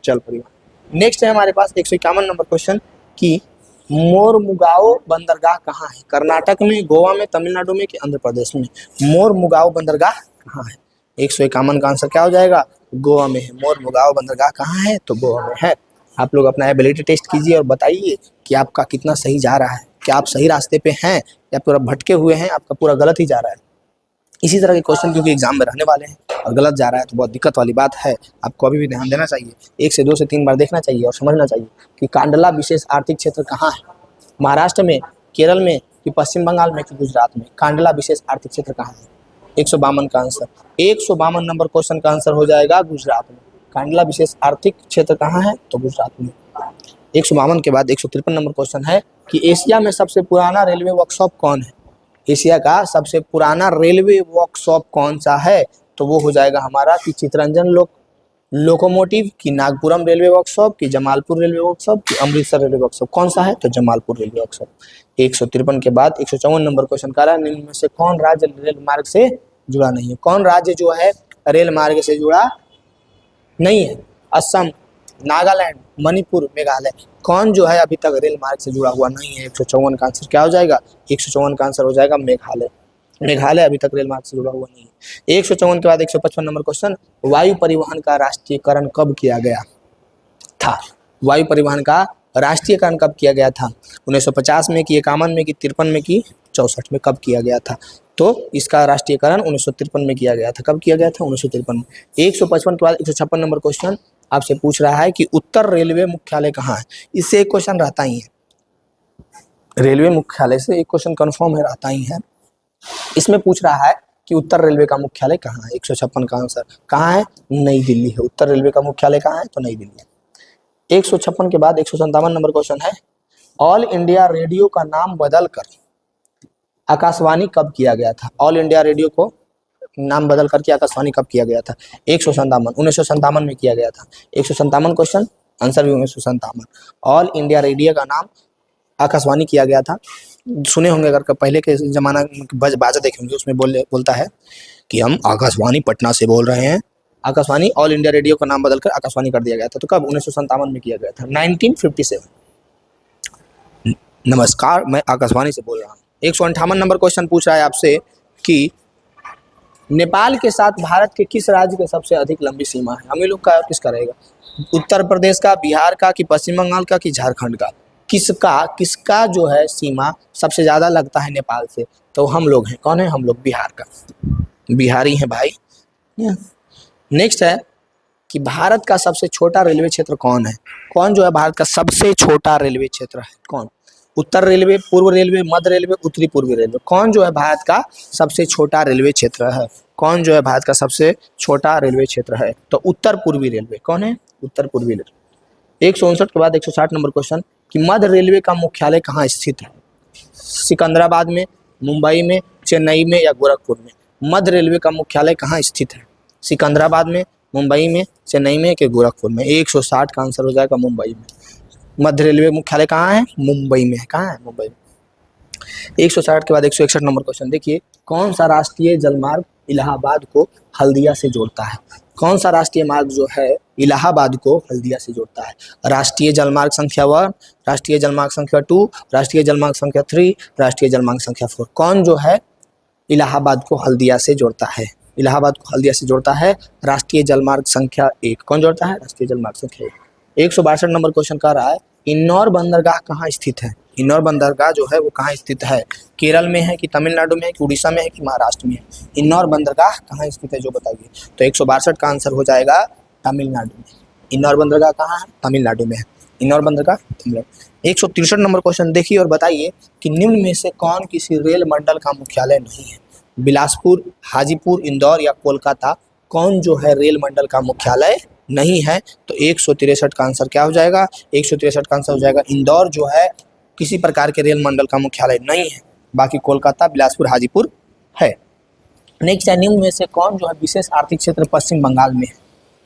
जल परिवहन। नेक्स्ट है हमारे पास 151 नंबर क्वेश्चन कि मोरमुगाओ बंदरगाह कहाँ है? कर्नाटक में, गोवा में, तमिलनाडु में कि आंध्र प्रदेश में? मोरमुगाओ बंदरगाह कहाँ है? 151 का आंसर क्या हो जाएगा? गोवा में है। मोरमुगाओ बंदरगाह कहाँ है? तो गोवा में है। आप लोग अपना एबिलिटी टेस्ट कीजिए और बताइए कि आपका कितना सही जा रहा है, क्या आप सही रास्ते पे हैं या पूरा भटके हुए हैं, आपका पूरा गलत ही जा रहा है। इसी तरह के क्वेश्चन क्योंकि एग्जाम में रहने वाले हैं और गलत जा रहा है तो बहुत दिक्कत वाली बात है। आपको अभी भी ध्यान देना चाहिए, 1 से 2 से 3 बार देखना चाहिए और समझना चाहिए कि कांडला विशेष आर्थिक क्षेत्र कहाँ है? महाराष्ट्र में, केरल में कि पश्चिम बंगाल में कि गुजरात में? कांडला विशेष आर्थिक क्षेत्र कहाँ है? 152 का आंसर, 152 नंबर क्वेश्चन का आंसर हो जाएगा गुजरात में। कांडला विशेष आर्थिक क्षेत्र कहाँ है? तो गुजरात में। 152 के बाद 153 नंबर क्वेश्चन है कि एशिया में सबसे पुराना रेलवे वर्कशॉप कौन है? एशिया का सबसे पुराना रेलवे वर्कशॉप कौन सा है? तो वो हो जाएगा हमारा कि चितरंजन लोकोमोटिव की नागपुरम रेलवे वर्कशॉप की जमालपुर रेलवे वर्कशॉप की अमृतसर रेलवे वर्कशॉप। कौन सा है? तो जमालपुर रेलवे वर्कशॉप। 153 के बाद 154 नंबर क्वेश्चन का रहा निम्न में से कौन राज्य रेल मार्ग से जुड़ा नहीं है? कौन राज्य जो है रेल मार्ग से जुड़ा नहीं है? असम, नागालैंड, मणिपुर, मेघालय। कौन जो है अभी तक रेल मार्ग से जुड़ा हुआ नहीं है? 154 का आंसर क्या हो जाएगा? 154 का आंसर हो जाएगा मेघालय। मेघालय अभी तक रेल मार्ग से जुड़ा हुआ नहीं है। 154 के बाद 155 नंबर क्वेश्चन, वायु परिवहन का राष्ट्रीयकरण कब किया गया था? वायु परिवहन का राष्ट्रीयकरण कब किया गया था? 1950 में कि 51 में कि 53 में कि 64 में? कब किया गया था? तो इसका राष्ट्रीयकरण 1953 में किया गया था। कब किया गया था? 1953 में। 155 के बाद 156 नंबर क्वेश्चन आपसे पूछ रहा है कि उत्तर रेलवे मुख्यालय कहाँ है? इससे एक क्वेश्चन रहता ही है, रेलवे मुख्यालय से एक क्वेश्चन कंफर्म है, रहता ही है। इसमें पूछ रहा है कि उत्तर रेलवे का मुख्यालय कहाँ है? 156 का आंसर कहाँ है? नई दिल्ली है। उत्तर रेलवे का मुख्यालय कहाँ है? तो नई दिल्ली है। 156 के बाद 157 नंबर क्वेश्चन है, ऑल इंडिया रेडियो का नाम बदलकर आकाशवाणी कब किया गया था? ऑल इंडिया रेडियो को नाम बदल करके आकाशवाणी कब किया गया था? 1957 में किया गया था। 157 क्वेश्चन, आंसर भी 1957। ऑल इंडिया रेडियो का नाम आकाशवाणी किया गया था। सुने होंगे अगर पहले के जमाना बाजा देखे होंगे, उसमें बोलता है कि हम आकाशवाणी पटना से बोल रहे हैं। आकाशवाणी ऑल इंडिया रेडियो का नाम बदलकर आकाशवाणी कर दिया गया था। तो कब? 1957 में किया गया था, 1957। नमस्कार, मैं आकाशवाणी से बोल रहा हूँ। 158 नंबर क्वेश्चन पूछ रहा है आपसे कि नेपाल के साथ भारत के किस राज्य की सबसे अधिक लंबी सीमा है? हम लोग का किसका रहेगा? उत्तर प्रदेश का, बिहार का कि पश्चिम बंगाल का कि झारखंड का? किसका जो है सीमा सबसे ज़्यादा लगता है नेपाल से? तो हम लोग हैं। कौन है? हम लोग बिहार का, बिहारी हैं भाई। नेक्स्ट है कि भारत का सबसे छोटा रेलवे क्षेत्र कौन है? कौन जो है भारत का सबसे छोटा रेलवे क्षेत्र है? कौन? उत्तर रेलवे, पूर्व रेलवे, मध्य रेलवे, उत्तरी पूर्वी रेलवे? कौन जो है भारत का सबसे छोटा रेलवे क्षेत्र है? कौन जो है भारत का सबसे छोटा रेलवे क्षेत्र है? तो उत्तर पूर्वी रेलवे। कौन है? उत्तर पूर्वी रेलवे। 159 के बाद 160 नंबर क्वेश्चन कि मध्य रेलवे का मुख्यालय कहाँ स्थित है? सिकंदराबाद में, मुंबई में, चेन्नई में या गोरखपुर में? मध्य रेलवे का मुख्यालय कहाँ स्थित है? सिकंदराबाद में, मुंबई में, चेन्नई में कि गोरखपुर में? 160 का आंसर हो जाएगा मुंबई में। मध्य रेलवे मुख्यालय कहाँ है? मुंबई में है। कहाँ है? मुंबई में। 160 के बाद 161 नंबर क्वेश्चन देखिए, कौन सा राष्ट्रीय जलमार्ग इलाहाबाद को हल्दिया से जोड़ता है? कौन सा राष्ट्रीय मार्ग जो है इलाहाबाद को हल्दिया से जोड़ता है? राष्ट्रीय जलमार्ग संख्या 1, राष्ट्रीय जलमार्ग संख्या 2, राष्ट्रीय जलमार्ग संख्या 3, राष्ट्रीय जलमार्ग संख्या 4। कौन जो है इलाहाबाद को हल्दिया से जोड़ता है? इलाहाबाद को हल्दिया से जोड़ता है राष्ट्रीय जलमार्ग संख्या 1। कौन जोड़ता है? राष्ट्रीय जलमार्ग संख्या 1। 162 नंबर क्वेश्चन कर रहा है, इन्नौर बंदरगाह कहाँ स्थित है? इन्नौर बंदरगाह जो है वो कहाँ स्थित है? केरल में है कि तमिलनाडु में है कि उड़ीसा में है कि महाराष्ट्र में है? इन्नौर बंदरगाह कहाँ स्थित है जो बताइए। तो 162 का आंसर हो जाएगा तमिलनाडु में। इन्नौर बंदरगाह कहाँ है? तमिलनाडु में है। इन्नौर बंदरगाह तमिलनाडु। 163 नंबर क्वेश्चन देखिए और बताइए कि निम्न में से कौन किसी रेल मंडल का मुख्यालय नहीं है? बिलासपुर, हाजीपुर, इंदौर या कोलकाता, कौन जो है रेल मंडल का मुख्यालय नहीं है? तो 163 का आंसर क्या हो जाएगा? 163 का आंसर हो जाएगा इंदौर जो है किसी प्रकार के रेल मंडल का मुख्यालय नहीं है। बाकी कोलकाता, बिलासपुर, हाजीपुर है। नेक्स्ट है, निम्न में से कौन जो है विशेष आर्थिक क्षेत्र पश्चिम बंगाल में है?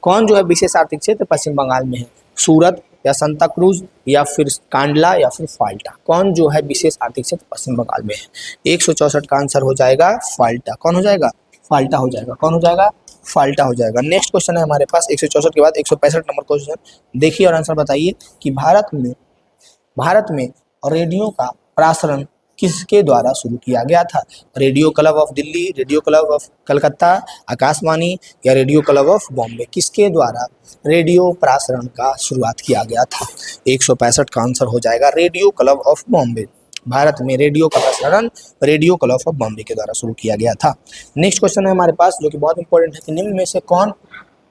कौन जो है विशेष आर्थिक क्षेत्र पश्चिम बंगाल में है? सूरत या सांता क्रूज या फिर कांडला या फिर फाल्टा, कौन जो है विशेष आर्थिक क्षेत्र पश्चिम बंगाल में है? 164 का आंसर हो जाएगा फाल्टा। कौन हो जाएगा? फाल्टा हो जाएगा। कौन हो जाएगा? फाल्टा हो जाएगा। नेक्स्ट क्वेश्चन है हमारे पास 164 के बाद 165 नंबर क्वेश्चन देखिए और आंसर बताइए कि भारत में रेडियो का प्रसारण किसके द्वारा शुरू किया गया था? Radio club of Delhi, radio club of Calcutta, Akashvani या रेडियो क्लब ऑफ बॉम्बे, किसके द्वारा रेडियो प्रसारण का शुरुआत किया गया था? 165 का आंसर हो जाएगा radio club of Bombay. Bharat में रेडियो का प्रसारण रेडियो क्लब ऑफ बॉम्बे के द्वारा शुरू किया गया था। नेक्स्ट क्वेश्चन है हमारे पास जो कि बहुत इंपॉर्टेंट है कि निम्न में से कौन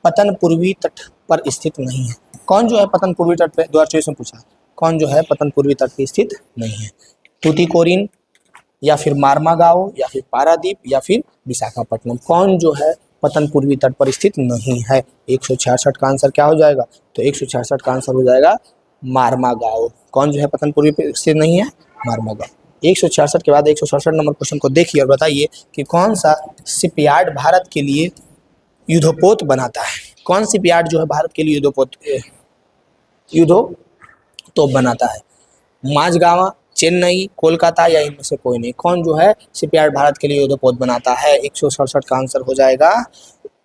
पतन पूर्वी तट पर स्थित नहीं है? कौन जो है पतन पूर्वी तट पर 2024 में पूछा, कौन जो है पतन पूर्वी तट पर स्थित नहीं है? तूतीकोरिन या फिर मार्मागांव या फिर पारादीप या फिर विशाखापट्टनम, कौन जो है पतन पूर्वी तट पर स्थित नहीं है? 166 का आंसर क्या हो जाएगा? तो 166 का आंसर हो जाएगा मार्मागांव। कौन जो है पतन पूर्वी पे स्थित नहीं है? मार्मागांव। 166 के बाद 167 नंबर क्वेश्चन को देखिए और बताइए कि कौन सा शिपयार्ड भारत के लिए युद्धपोत बनाता है? कौन शिपयार्ड जो है भारत के लिए युद्धपोत बनाता है? माझगांव, चेन्नई, कोलकाता या इनमें से कोई नहीं, कौन जो है शिपयार्ड भारत के लिए युद्धपोत बनाता है? 167 का आंसर हो जाएगा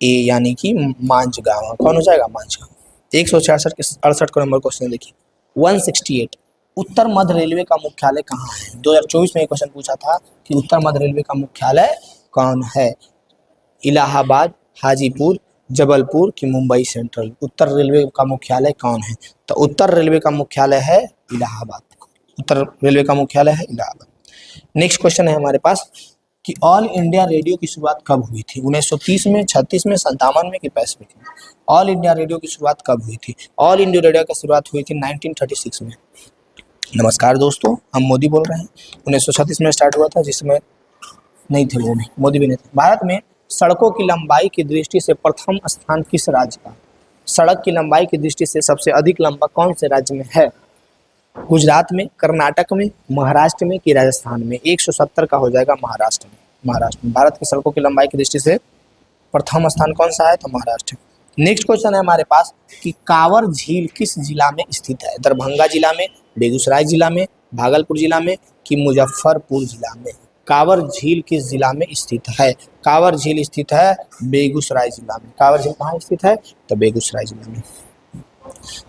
ए यानी कि माझगांव। कौन हो जाएगा? माझगांव। 166 के 68 को नंबर क्वेश्चन देखिए 168, उत्तर मध्य रेलवे का मुख्यालय कहाँ है? 2024 में एक क्वेश्चन पूछा था कि उत्तर मध्य रेलवे का मुख्यालय कौन है? इलाहाबाद, हाजीपुर, जबलपुर कि मुंबई सेंट्रल, उत्तर रेलवे का मुख्यालय कौन है? तो उत्तर रेलवे का मुख्यालय है इलाहाबाद। उत्तर रेलवे का मुख्यालय है इलाहाबाद। नेक्स्ट क्वेश्चन है हमारे पास कि ऑल इंडिया रेडियो की शुरुआत कब हुई थी? 1930 में, 36 में, 57 में कि 65 में? ऑल इंडिया रेडियो की शुरुआत कब हुई थी? ऑल इंडिया रेडियो की शुरुआत हुई थी 1936 में। नमस्कार दोस्तों, हम मोदी बोल रहे हैं। 1936 में स्टार्ट हुआ था, जिसमें नहीं थे वो भी, मोदी भी नहीं थे। भारत में सड़कों की लंबाई की दृष्टि से प्रथम स्थान किस राज्य का? सड़क की लंबाई की दृष्टि से सबसे अधिक लंबा कौन से राज्य में है? गुजरात में, कर्नाटक में, महाराष्ट्र में कि राजस्थान में? 170 का हो जाएगा महाराष्ट्र में। महाराष्ट्र में भारत की सड़कों की लंबाई की दृष्टि से प्रथम स्थान कौन सा है? तो महाराष्ट्र। नेक्स्ट क्वेश्चन है हमारे पास कि कांवर झील किस जिला में स्थित है? दरभंगा जिला में, बेगूसराय जिला में, भागलपुर जिला में कि मुजफ्फरपुर जिला में? कांवर झील किस जिला में स्थित है? कांवर झील स्थित है बेगूसराय जिला में। कांवर झील कहाँ स्थित है? तो बेगूसराय जिला में।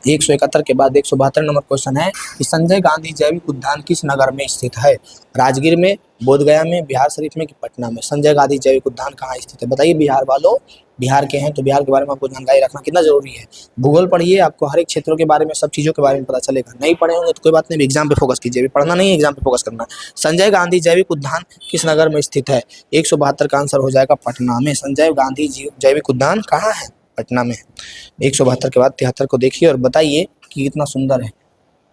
171 के बाद 172 नंबर क्वेश्चन है कि संजय गांधी जैविक उद्यान किस नगर में स्थित है? राजगीर में, बोधगया में, बिहार शरीफ में कि पटना में? संजय गांधी जैविक उद्यान कहाँ स्थित है? बताइए बिहार वालों, बिहार के हैं तो बिहार के बारे में आपको जानकारी रखना कितना जरूरी है। भूगोल पढ़िए, आपको हर एक क्षेत्रों के बारे में, सब चीज़ों के बारे में पता चलेगा। नहीं पढ़े होंगे तो कोई बात नहीं, एग्जाम पे फोकस कीजिए, पढ़ना नहीं है, एग्जाम पे फोकस करना है। संजय गांधी जैविक उद्यान किस नगर में स्थित है? 172 का आंसर हो जाएगा पटना में। संजय गांधी जैविक उद्यान कहाँ है? पटना में। 172 के बाद 73 को देखिए और बताइए कि कितना सुंदर है।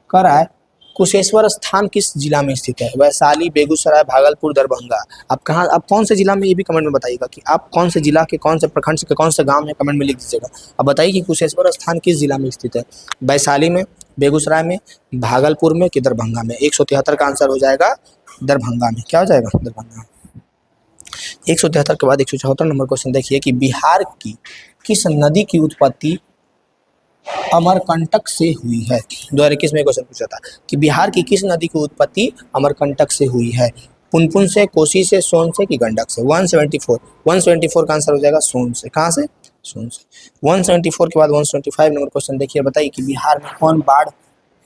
कह रहा है कुशेश्वर स्थान किस जिला में स्थित है? वैशाली, बेगूसराय, भागलपुर, दरभंगा। आप कहाँ, आप कौन से जिला में, ये भी कमेंट में बताइएगा कि आप कौन से जिला के, कौन से प्रखंड के, कौन से गांव में, कमेंट में लिख दीजिएगा। अब बताइए कि कुशेश्वर स्थान किस जिला में स्थित है? वैशाली में, बेगूसराय में, भागलपुर में कि दरभंगा में? 173 का आंसर हो जाएगा दरभंगा में। क्या हो जाएगा? दरभंगा। 173 के बाद 174 नंबर क्वेश्चन देखिए कि बिहार की किस नदी की उत्पत्ति अमरकंटक से हुई है। 2021 में क्वेश्चन पूछा था कि बिहार की किस नदी की उत्पत्ति अमरकंटक से हुई है? पुनपुन से, कोसी से, सोन से कि गंडक से? 174 का आंसर हो जाएगा सोन से। कहाँ से? सोन से। 174 के बाद 175 नंबर क्वेश्चन देखिए, बताइए कि बिहार में कौन बाढ़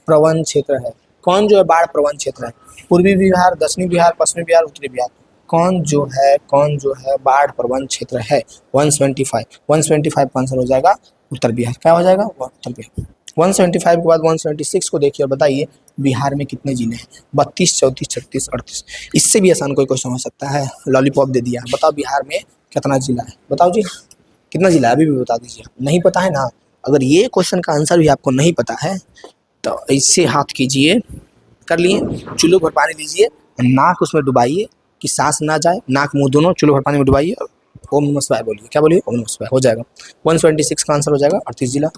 प्रवण क्षेत्र है? कौन जो है बाढ़ प्रवण क्षेत्र है? पूर्वी बिहार, दक्षिणी बिहार, पश्चिमी बिहार, उत्तरी बिहार? कौन जो है बाढ़ प्रवण क्षेत्र है? 175 का आंसर हो जाएगा उत्तर बिहार। क्या हो जाएगा? उत्तर बिहार। 175 के बाद 176 को देखिए और बताइए बिहार में कितने जिले हैं? 32, 34, 36, 38। इससे भी आसान कोई क्वेश्चन हो सकता है। लॉलीपॉप दे दिया, बताओ बिहार में कितना जिला है? बताओ जी कितना जिला है? अभी भी बता दीजिए। नहीं पता है ना? अगर ये क्वेश्चन का आंसर भी आपको नहीं पता है तो इससे हाथ कीजिए, कर लिए, चुल्लू भर पानी लीजिए, नाक उसमें डुबाइए कि सांस ना जाए, नाक मुंह दोनों चुल्लू भर पानी में डुबाइए और ओम नमः शिवाय बोलिए। क्या बोलिए? ओम नमः शिवाय। हो जाएगा। 126 का आंसर हो जाएगा 38 जिला।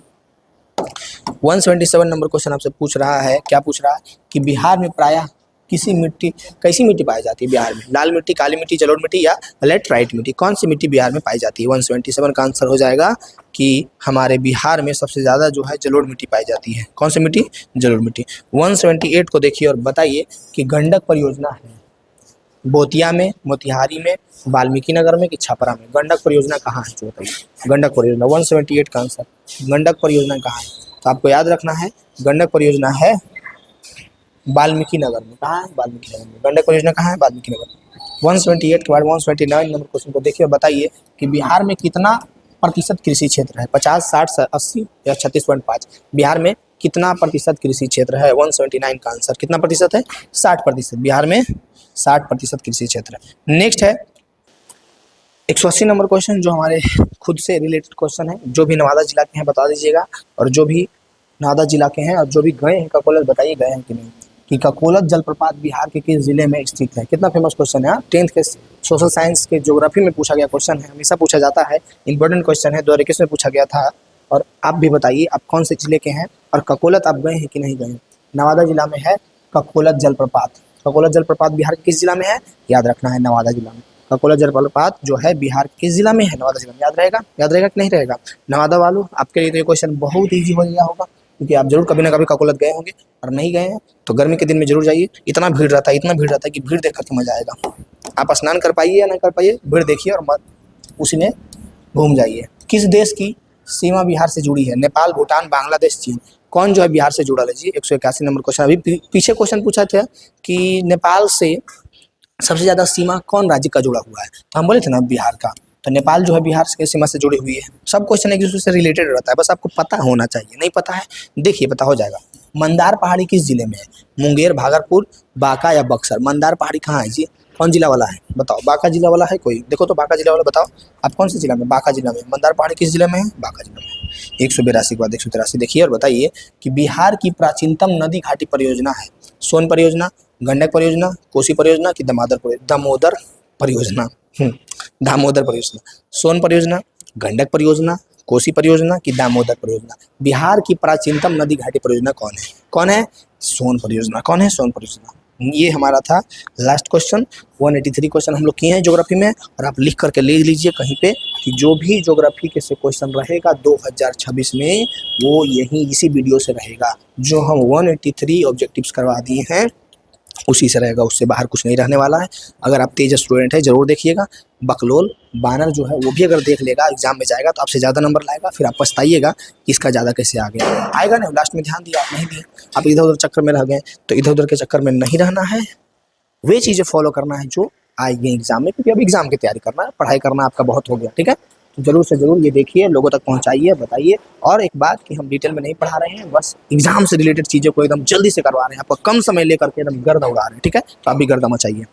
177 नंबर क्वेश्चन आपसे पूछ रहा है, क्या पूछ रहा है कि बिहार में प्रायः कैसी मिट्टी पाई जाती है बिहार में? लाल मिट्टी, काली मिट्टी, जलोढ़ मिट्टी या लेटराइट मिट्टी? कौन सी मिट्टी बिहार में पाई जाती है? 177 का आंसर हो जाएगा कि हमारे बिहार में सबसे ज़्यादा जो है जलोढ़ मिट्टी पाई जाती है। कौन सी मिट्टी? जलोढ़ मिट्टी। 178 को देखिए और बताइए कि गंडक परियोजना है बोतिया में, मोतिहारी में, वाल्मीकि नगर में कि छपरा में? गंडक परियोजना कहाँ है जो बताइए? गंडक परियोजना 178 का आंसर। गंडक परियोजना कहाँ है? तो आपको याद रखना है गंडक परियोजना है वाल्मीकि नगर में। कहाँ है? वाल्मीकि नगर में। गंडक परियोजना कहाँ है? वाल्मीकि नगर में। 178 के बाद 129 नंबर क्वेश्चन को देखिए और बताइए कि बिहार में कितना प्रतिशत कृषि क्षेत्र है? 50, 60, 80 या 36.5? बिहार में कितना प्रतिशत कृषि क्षेत्र है? 179 का आंसर कितना प्रतिशत है? 60%। बिहार में 60% कृषि क्षेत्र है। नेक्स्ट है 180 नंबर क्वेश्चन जो हमारे खुद से रिलेटेड क्वेश्चन है। जो भी नवादा जिला के हैं बता दीजिएगा, और जो भी नवादा जिला के हैं और जो भी गए हैं ककोलत बताइए गए हैं कि नहीं। कि ककोलत जलप्रपात बिहार के किस जिले में स्थित है? कितना फेमस क्वेश्चन है। 10th के सोशल साइंस के ज्योग्राफी में पूछा गया क्वेश्चन है, हमेशा पूछा जाता है, इंपॉर्टेंट क्वेश्चन है। 2021 में पूछा गया था। और आप भी बताइए आप कौन से जिले के हैं और ककोलत आप गए हैं कि नहीं गए हैं? नवादा जिला में है ककोलत जलप्रपात। ककोलत जलप्रपात बिहार के किस जिला में है? याद रखना है नवादा जिला में। ककोलत जलप्रपात जो है बिहार के किस जिला में है? नवादा जिला में। याद रहेगा? याद रहेगा कि नहीं रहेगा? नवादा वालों आपके लिए तो ये क्वेश्चन बहुत ईजी हो गया होगा, क्योंकि आप जरूर कभी ना कभी ककोलत गए होंगे, और नहीं गए हैं तो गर्मी के दिन में जरूर जाइए। इतना भीड़ रहता है, इतना भीड़ रहता है कि भीड़ देख करके मजा आएगा। आप स्नान कर पाइए या नहीं कर पाइए, भीड़ देखिए और मत उसी में घूम जाइए। किस देश की सीमा बिहार से जुड़ी है? नेपाल, भूटान, बांग्लादेश, चीन? कौन जो है बिहार से जुड़ा है जी? 181 नंबर क्वेश्चन। अभी पीछे क्वेश्चन पूछा था कि नेपाल से सबसे ज़्यादा सीमा कौन राज्य का जुड़ा हुआ है? तो हम बोले थे ना बिहार का। तो नेपाल जो है बिहार के सीमा से जुड़ी हुई है। सब क्वेश्चन एक दूसरे से रिलेटेड रहता है, बस आपको पता होना चाहिए। नहीं पता है देखिए, पता हो जाएगा। मंदार पहाड़ी किस जिले में है? मुंगेर, भागलपुर, बांका या बक्सर? मंदार पहाड़ी कहाँ है जी? कौन जिला वाला है बताओ? बांका जिला वाला है कोई? देखो तो बांका जिला वाला बताओ आप कौन से जिला में? बांका जिला में। मंदार पहाड़ी किस जिले में है? बांका जिला में। 182 के बाद 183 देखिए और बताइए कि बिहार की प्राचीनतम नदी घाटी परियोजना है? सोन परियोजना, गंडक परियोजना, कोसी परियोजना कि दामोदर परियोजना? दामोदर परियोजना। सोन परियोजना, गंडक परियोजना, कोसी परियोजना कि दामोदर परियोजना? बिहार की प्राचीनतम नदी घाटी परियोजना कौन है? कौन है? सोन परियोजना। कौन है? सोन परियोजना। ये हमारा था लास्ट क्वेश्चन। 183 क्वेश्चन हम लोग किए हैं ज्योग्राफी में, और आप लिख करके ले लीजिए कहीं पे कि जो भी ज्योग्राफी के से क्वेश्चन रहेगा 2026 में वो यही इसी वीडियो से रहेगा। जो हम 183 ऑब्जेक्टिव्स करवा दिए हैं उसी से रहेगा, उससे बाहर कुछ नहीं रहने वाला है। अगर आप तेज स्टूडेंट है जरूर देखिएगा। बकलोल बानर जो है वो भी अगर देख लेगा, एग्जाम में जाएगा तो आपसे ज़्यादा नंबर लाएगा, फिर आप पछताइएगा कि इसका ज़्यादा कैसे आ गया। आएगा ना, लास्ट में ध्यान दिया आप नहीं दिए, आप इधर उधर चक्कर में रह गए। तो इधर उधर के चक्कर में नहीं रहना है, वे चीज़ें फॉलो करना है जो आएगी एग्जाम में, क्योंकि अब एग्जाम की तैयारी करना है, पढ़ाई करना आपका बहुत हो गया। ठीक है, तो जरूर से जरूर ये देखिए, लोगों तक पहुंचाइए, बताइए। और एक बात कि हम डिटेल में नहीं पढ़ा रहे हैं, बस एग्जाम से रिलेटेड चीज़ों को एकदम जल्दी से करवा रहे हैं, आपको कम समय लेकर के एकदम गर्दा उड़ा रहे हैं। ठीक है, तो आप भी गर्दा मचाइए।